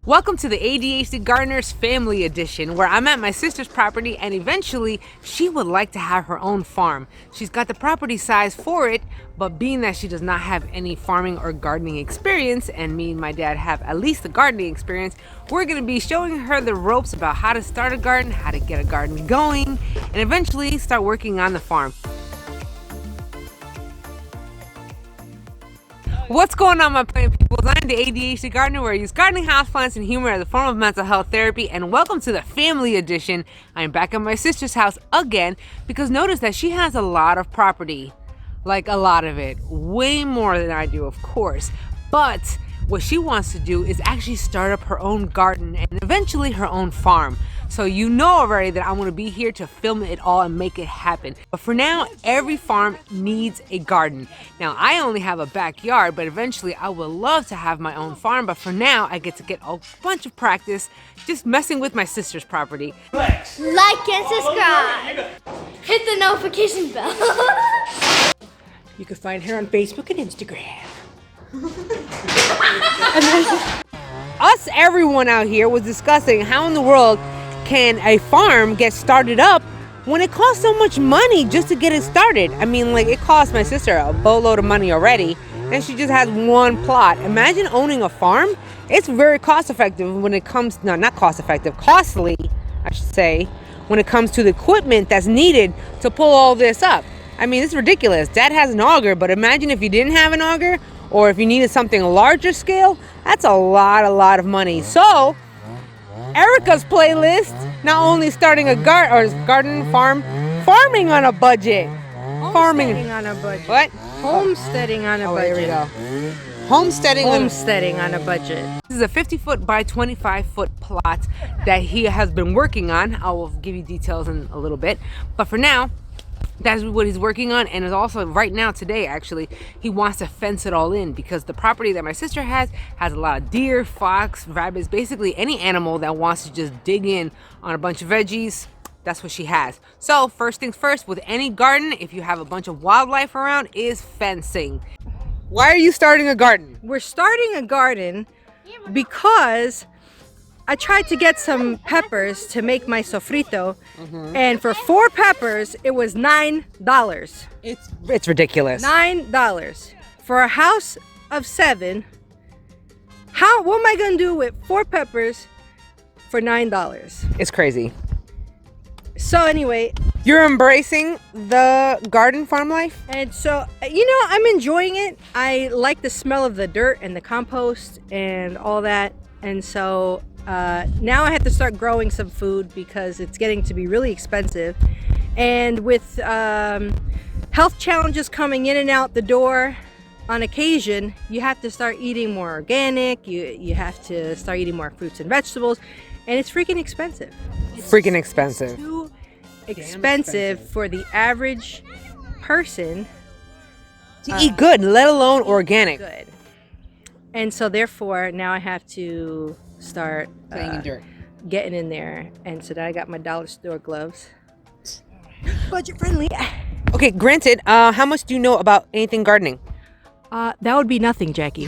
Welcome to the ADHD Gardeners Family Edition, where I'm at my sister's property and eventually she would like to have her own farm. She's got the property size for it, but being that she does not have any farming or gardening experience, and me and my dad have at least the gardening experience, we're going to be showing her the ropes about how to start a garden, how to get a garden going, and eventually start working on the farm. What's going on, my plant people? I'm the ADHD Gardener, where I use gardening, houseplants, and humor as a form of mental health therapy. And welcome to the family edition. I'm back at my sister's house again because notice that she has a lot of property. Like a lot of it. Way more than I do, of course. But what she wants to do is actually start up her own garden and eventually her own farm. So you know already that I'm going to be here to film it all and make it happen. But for now, every farm needs a garden. Now, I only have a backyard, but eventually I would love to have my own farm. But for now, I get to get a bunch of practice just messing with my sister's property. Like and subscribe. Hit the notification bell. You can find her on Facebook and Instagram. Us, everyone out here was discussing how in the world can a farm get started up when it costs so much money just to get it started. I mean, like, it cost my sister a boatload of money already, and she just has one plot. Imagine owning a farm. It's very cost effective when it comes, no, not cost effective, costly, I should say, when it comes to the equipment that's needed to pull all this up. I mean, it's ridiculous. Dad has an auger, but imagine if you didn't have an auger, or if you needed something larger scale, that's a lot of money. So, Erika's playlist, not only starting a garden farm, farming on a budget. Homesteading on a budget. What? Homesteading on a budget. There we go. Homesteading on a budget. This is a 50-foot by 25-foot plot that he has been working on. I will give you details in a little bit. But for now, that's what he's working on, and is also right now today actually he wants to fence it all in because the property that my sister has a lot of deer, fox, rabbits, basically any animal that wants to just dig in on a bunch of veggies. That's what she has. So first things first, with any garden, if you have a bunch of wildlife around, is fencing. Why are you starting a garden? We're starting a garden because I tried to get some peppers to make my sofrito, and for 4 peppers, it was $9. It's ridiculous. $9 for a house of 7. What am I gonna do with 4 peppers for $9? It's crazy. So anyway, You're embracing the garden farm life? and so I'm enjoying it. I like the smell of the dirt and the compost and all that, and so now I have to start growing some food because it's getting to be really expensive. And with health challenges coming in and out the door on occasion, you have to start eating more organic. You have to start eating more fruits and vegetables. And it's freaking expensive. Freaking expensive. Too expensive for the average person To eat good, let alone organic. good. And so therefore, now I have to start Playing in dirt. getting in there, and so then I got my dollar store gloves. Budget friendly. Okay, granted, how much do you know about anything gardening? That would be nothing, Jackie.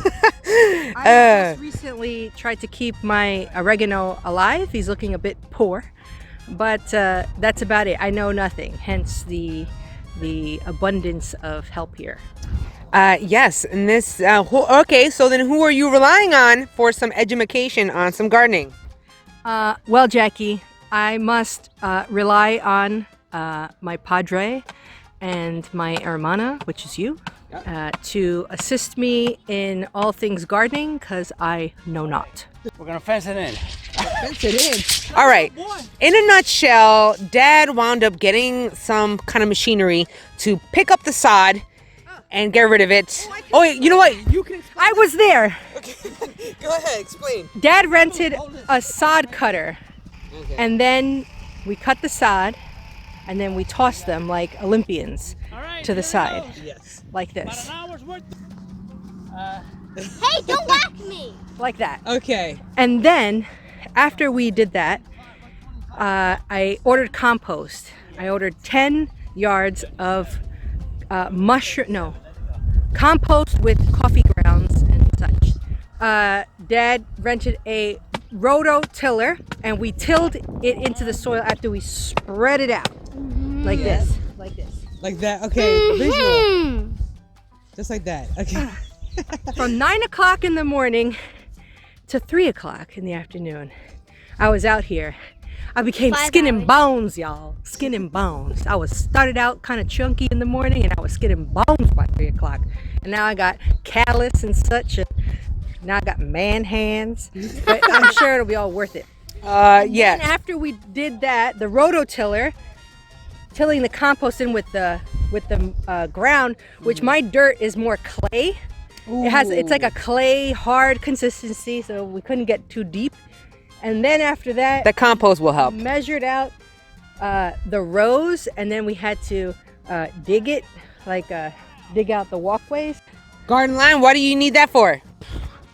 I just recently tried to keep my oregano alive. He's looking a bit poor, but that's about it. I know nothing, hence the abundance of help here. Yes, and this, okay, so then who are you relying on for some education on some gardening? Well, Jackie, I must rely on my padre and my hermana, which is you, to assist me in all things gardening, because I know not. We're gonna fence it in. All right, in a nutshell, Dad wound up getting some kind of machinery to pick up the sod and get rid of it. Oh, wait, you know what? I was there. Go ahead, explain. Dad rented a sod cutter, and then we cut the sod, and then we tossed them like Olympians to the side, like this, Hey, don't whack me. like that. Okay. And then, after we did that, I ordered compost. I ordered 10 yards of compost with coffee grounds and such. Dad rented a rototiller and we tilled it into the soil after we spread it out. Like this. Like this. Like that. Okay. Visual. Just like that. Okay. From 9 o'clock in the morning to 3 o'clock in the afternoon, I was out here. I became 5 skin and hours. bones, y'all. Skin and bones. I was started out kind of chunky in the morning, and I was skin and bones by 3 o'clock. And now I got callus and such. And now I got man hands. But I'm sure it'll be all worth it. And Yeah. after we did that, the rototiller, tilling the compost in with the ground, which my dirt is more clay. It's like a clay hard consistency, so we couldn't get too deep. And then after that, The compost will help. measured out the rows, and then we had to dig it, like dig out the walkways. Garden lime, what do you need that for?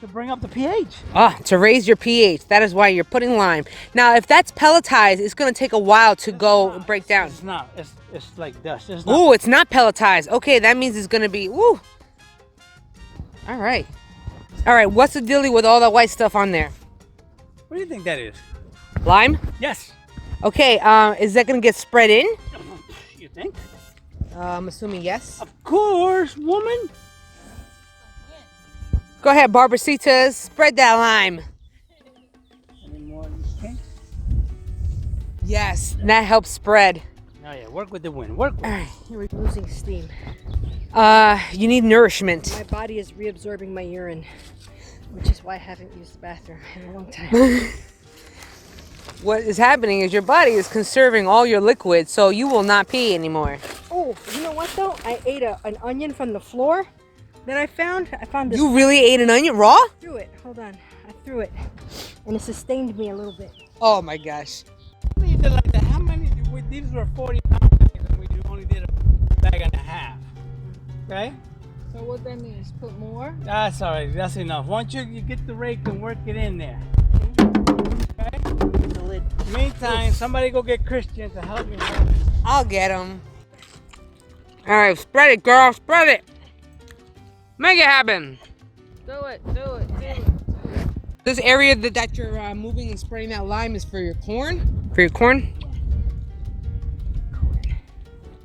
To bring up the pH. To raise your pH. That is why you're putting lime. Now, if that's pelletized, it's going to take a while to go break down. It's not. It's like dust. It's not. Ooh, it's not pelletized. Okay, that means it's going to be, woo. All right. All right, what's the dealie with all that white stuff on there? What do you think that is? Lime? Yes. Okay, is that going to get spread in? You think? I'm assuming yes. Of course, woman. Go ahead, Barbarcitas. Spread that lime. Any more in this tank? Yes, that helps spread. Oh yeah, work with the wind. Work with All it. right. Here we're losing steam. You need nourishment. My body is reabsorbing my urine, which is why I haven't used the bathroom in a long time. What is happening is your body is conserving all your liquid, so you will not pee anymore. Oh, you know what though? I ate an onion from the floor that I found. I found this. You really ate an onion raw? Threw it. Hold on. I threw it, and it sustained me a little bit. Oh my gosh. You did like that. How many? These were 40-pound bags, and we only did a bag and a half. Okay. So what that means? Put more? That's all right. That's enough. Once you get the rake and work it in there. Okay. The lid. Meantime, somebody go get Christian to help you. I'll get him. All right, spread it, girl. Spread it. Make it happen. Do it, do it, do it. This area that you're moving and spraying that lime is for your corn? For your corn?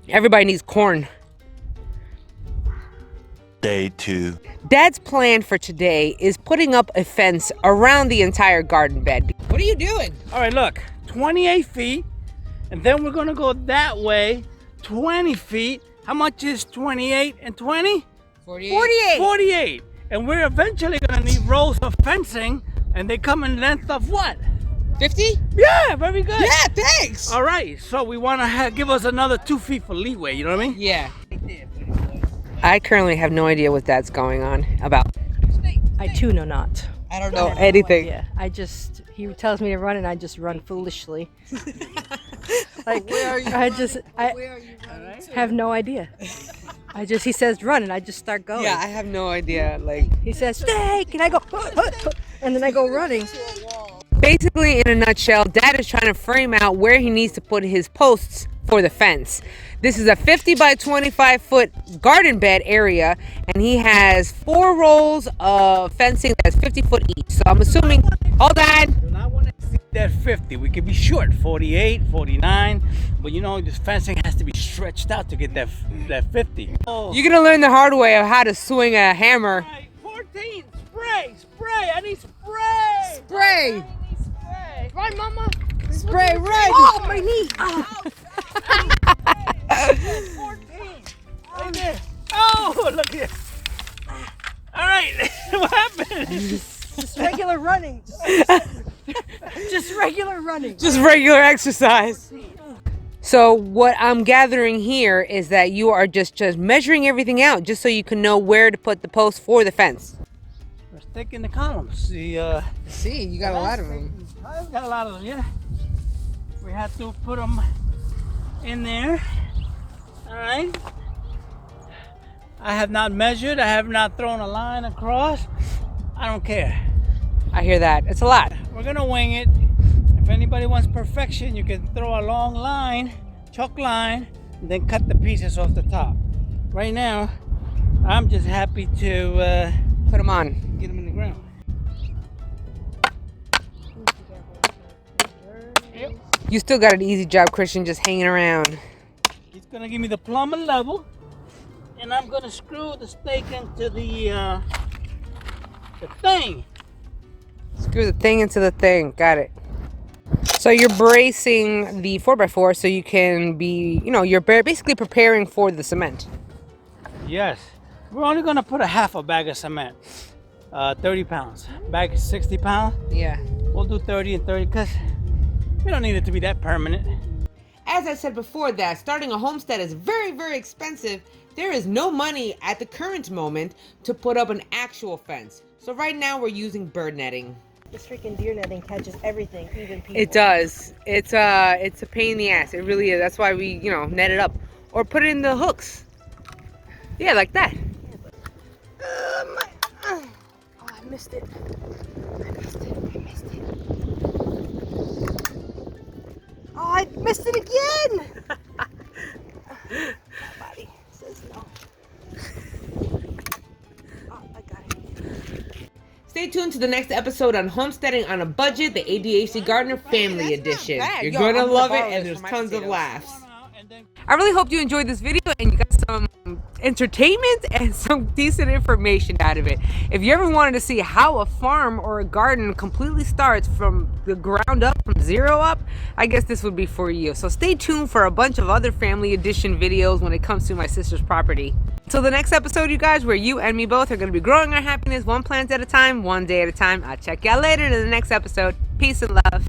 Everybody needs corn. Day 2. Dad's plan for today is putting up a fence around the entire garden bed. What are you doing? All right, look, 28 feet, and then we're gonna go that way, 20 feet. How much is 28 and 20? 48. 48. And we're eventually gonna need rows of fencing, and they come in length of what? 50? Yeah, very good. Yeah, thanks. All right, so we wanna give us another 2 feet for leeway, you know what I mean? Yeah. I currently have no idea what that's going on about. I too know not. I don't know anything. Yeah, he tells me to run, and I just run foolishly. Like Where are you I just I Where are you running to? have no idea. He says run, and I just start going. Yeah, I have no idea. Like, He says steak, and I go, and then I go running. basically, in a nutshell, Dad is trying to frame out where he needs to put his posts for the fence. This is a 50 by 25 foot garden bed area, and he has 4 rolls of fencing that's 50 foot each. So I'm assuming, Dad. Do not want to exceed that 50. We could be short, 48, 49, but you know, this fencing has to be stretched out to get that 50. Oh. You're gonna learn the hard way of how to swing a hammer. Right, 14, spray, I need spray. Spray! Spray. Run, mama. Spray, right! Oh, my knee! 14, right there. Oh, look here. All right, what happened? Just regular running. Just regular running. Just regular exercise. So what I'm gathering here is that you are just measuring everything out just so you can know where to put the post for the fence. We're sticking the columns. See, See, you got a lot of them. I've got a lot of them, yeah. We have to put them in there. All right. I have not measured. I have not thrown a line across. I don't care. I hear that. It's a lot. We're gonna wing it. If anybody wants perfection, you can throw a long line, chalk line, and then cut the pieces off the top. Right now, I'm just happy to Put them on. get them in the ground. Yep. You still got an easy job, Christian, just hanging around. He's gonna give me the plumber level, and I'm gonna screw the stake into the thing. Screw the thing into the thing. Got it. So you're bracing the 4x4 so you can be, you're basically preparing for the cement. Yes. We're only gonna put a half a bag of cement. 30 pounds. Bag is 60 pounds. Yeah. We'll do 30 and 30 because we don't need it to be that permanent. As I said before that starting a homestead is very, very expensive. There is no money at the current moment to put up an actual fence. So right now we're using bird netting. This freaking deer netting catches everything, even people. It does. It's a pain in the ass. It really is. That's why we, net it up. Or put it in the hooks. Yeah, like that. Oh, I missed it. Oh, I missed it again. My body says no. Oh, I got it. Stay tuned to the next episode on Homesteading on a Budget, the ADHD Gardener Family Edition. You're going to love it, and there's tons of laughs. I really hope you enjoyed this video and you got some entertainment and some decent information out of it. If you ever wanted to see how a farm or a garden completely starts from the ground up, from zero up, I guess this would be for you. So stay tuned for a bunch of other family edition videos when it comes to my sister's property. Till the next episode, you guys, where you and me both are going to be growing our happiness one plant at a time, one day at a time. I'll check y'all later to the next episode. Peace and love.